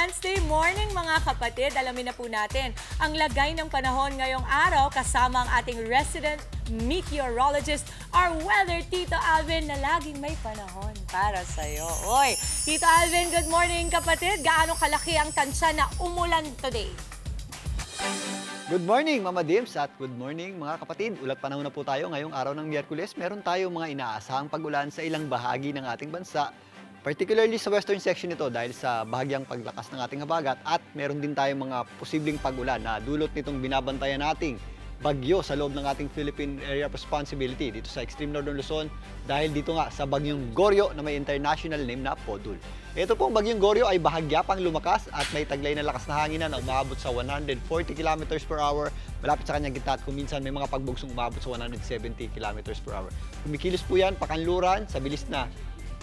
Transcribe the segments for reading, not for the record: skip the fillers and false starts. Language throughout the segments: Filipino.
Wednesday morning mga kapatid. Alamin na po natin ang lagay ng panahon ngayong araw kasama ang ating resident meteorologist, our weather Tito Alvin na laging may panahon para sa'yo. Oy, Tito Alvin, good morning kapatid. Gaano kalaki ang tansya na umulan today? Good morning, Mama Dims, at good morning mga kapatid. Ulat panahon na po tayo ngayong araw ng Miyerkules. Meron tayong mga inaasahang pag-ulan sa ilang bahagi ng ating bansa, particularly sa western section nito dahil sa bahagyang paglakas ng ating habagat, at meron din tayong mga posibleng pag-ulan na dulot nitong binabantayan nating bagyo sa loob ng ating Philippine Area of Responsibility dito sa extreme northern Luzon dahil dito nga sa bagyong Goryo na may international name na Podul. Ito pong bagyong Goryo ay bahagya pang lumakas at may taglay na lakas na hangin na umaabot sa 140 km per hour malapit sa kanyang gitna, at kung minsan may mga pagbugsong umabot sa 170 km per hour. Kumikilos po yan pakanluran sa bilis na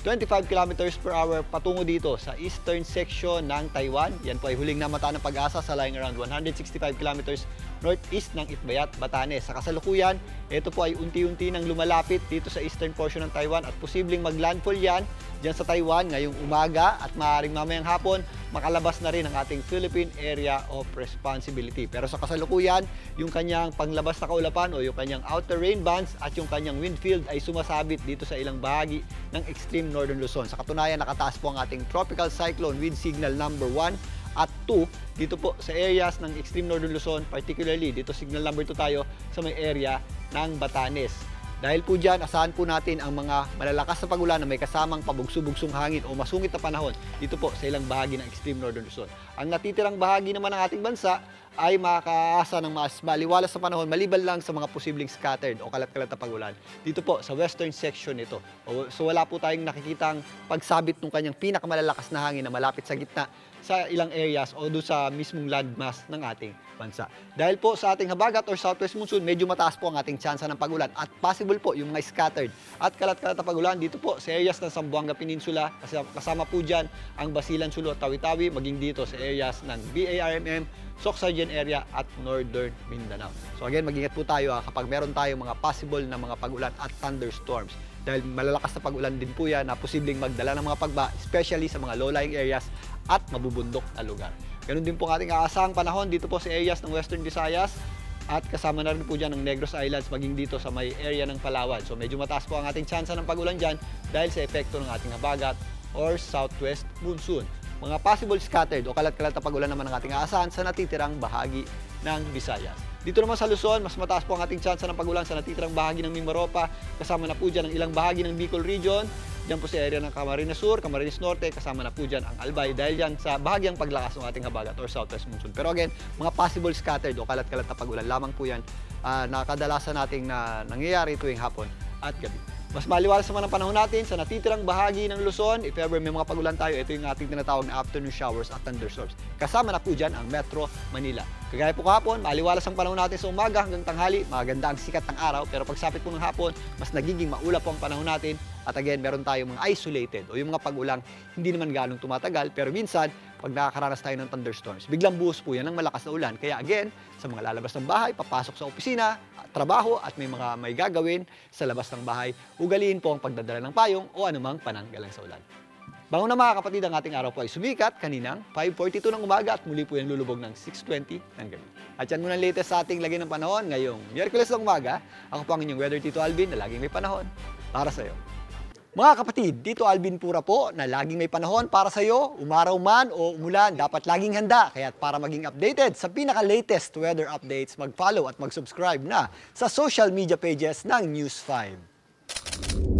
25 km per hour patungo dito sa eastern section ng Taiwan. Yan po ay huling namata ng Pag-asa sa lying around 165 km northeast ng Itbayat, Batanes. Sa kasalukuyan, ito po ay unti-unti nang lumalapit dito sa eastern portion ng Taiwan at posibleng maglandfall yan dyan sa Taiwan ngayong umaga at maaaring mamayang hapon makalabas na rin ang ating Philippine Area of Responsibility. Pero sa kasalukuyan, yung kanyang panglabas na kaulapan o yung kanyang outer rain bands at yung kanyang wind field ay sumasabit dito sa ilang bahagi ng extreme northern Luzon. Sa katunayan, nakataas po ang ating tropical cyclone wind signal number 1 at 2 dito po sa areas ng extreme northern Luzon, particularly dito signal number 2 tayo sa may area ng Batanes. Dahil po dyan, asahan po natin ang mga malalakas na pag-ulan na may kasamang pabugso-bugsong hangin o masungit na panahon dito po sa ilang bahagi ng extreme northern Luzon. Ang natitirang bahagi naman ng ating bansa ay makakaasa ng mas maliwalas na panahon maliban lang sa mga posibleng scattered o kalat-kalat na pag-ulan dito po sa western section nito. So wala po tayong nakikitang pagsabit ng kanyang pinakamalalakas na hangin na malapit sa gitna sa ilang areas o doon sa mismong landmass ng ating bansa. Dahil po sa ating habagat or southwest monsoon, medyo mataas po ang ating tsansa ng pag-ulan at possible po yung mga scattered at kalat-kalat na pag-ulan dito po sa areas ng Zamboanga Peninsula, kasama po dyan ang Basilan, Sulu at Tawi-Tawi, maging dito sa areas ng BARMM, Soxargen area at Northern Mindanao. So again, mag-ingat po tayo kapag meron tayong mga possible na mga pag-ulan at thunderstorms. Dahil malalakas na pag-ulan din po yan na posibleng magdala ng mga pagba, especially sa mga low-lying areas at mabubundok na lugar. Ganun din po ang ating aasahang panahon dito po sa areas ng Western Visayas at kasama na rin po dyan ng Negros Islands maging dito sa may area ng Palawan. So medyo mataas po ang ating tsansa ng pag-ulan dyan dahil sa epekto ng ating habagat or southwest monsoon. Mga possible scattered o kalat-kalat na pag-ulan naman ang ating aasahan sa natitirang bahagi ng Visayas. Dito naman sa Luzon, mas mataas po ang ating tsansa ng pag-ulan sa natitirang bahagi ng Mimaropa, kasama na po dyan ang ilang bahagi ng Bicol Region, dyan po sa area ng Camarines Sur, Camarines Norte, kasama na po dyan ang Albay dahil dyan sa bahagyang paglakas ng ating habagat or southwest monsoon. Pero again, mga possible scattered o kalat-kalat na pag-ulan lamang po yan na kadalasan nating na nangyayari tuwing hapon at gabi. Mas maliwalas naman ang panahon natin sa natitirang bahagi ng Luzon. If ever may mga pag-ulan tayo, ito yung ating tinatawag na afternoon showers at thunderstorms. Kasama na po dyan ang Metro Manila. Kagaya po kahapon, maliwalas ang panahon natin sa umaga hanggang tanghali. Maganda ang sikat ng araw, pero pagsapit po ng hapon, mas nagiging maulap po ang panahon natin. At again, meron tayong mga isolated o yung mga pag-ulang hindi naman ganong tumatagal, pero minsan, pag nakakaranas tayo ng thunderstorms, biglang buhos po yan ng malakas na ulan. Kaya again, sa mga lalabas ng bahay, papasok sa opisina, trabaho at may gagawin sa labas ng bahay, ugaliin po ang pagdadala ng payong o anumang pananggalang sa ulan. Bago na mga kapatid, ang ating araw po ay sumikat kaninang 5:42 ng umaga at muli po yung lulubog ng 6:20 ng gabi. At yan muna ang latest sa ating lagay ng panahon ngayong Miyerkules ng umaga. Ako po ang inyong weather Tito Alvin na laging may panahon para sa iyo. Mga kapatid, dito Alvin Pura po na laging may panahon para sa iyo, umaraw man o umulan, dapat laging handa. Kaya para maging updated sa pinaka-latest weather updates, mag-follow at mag-subscribe na sa social media pages ng News 5.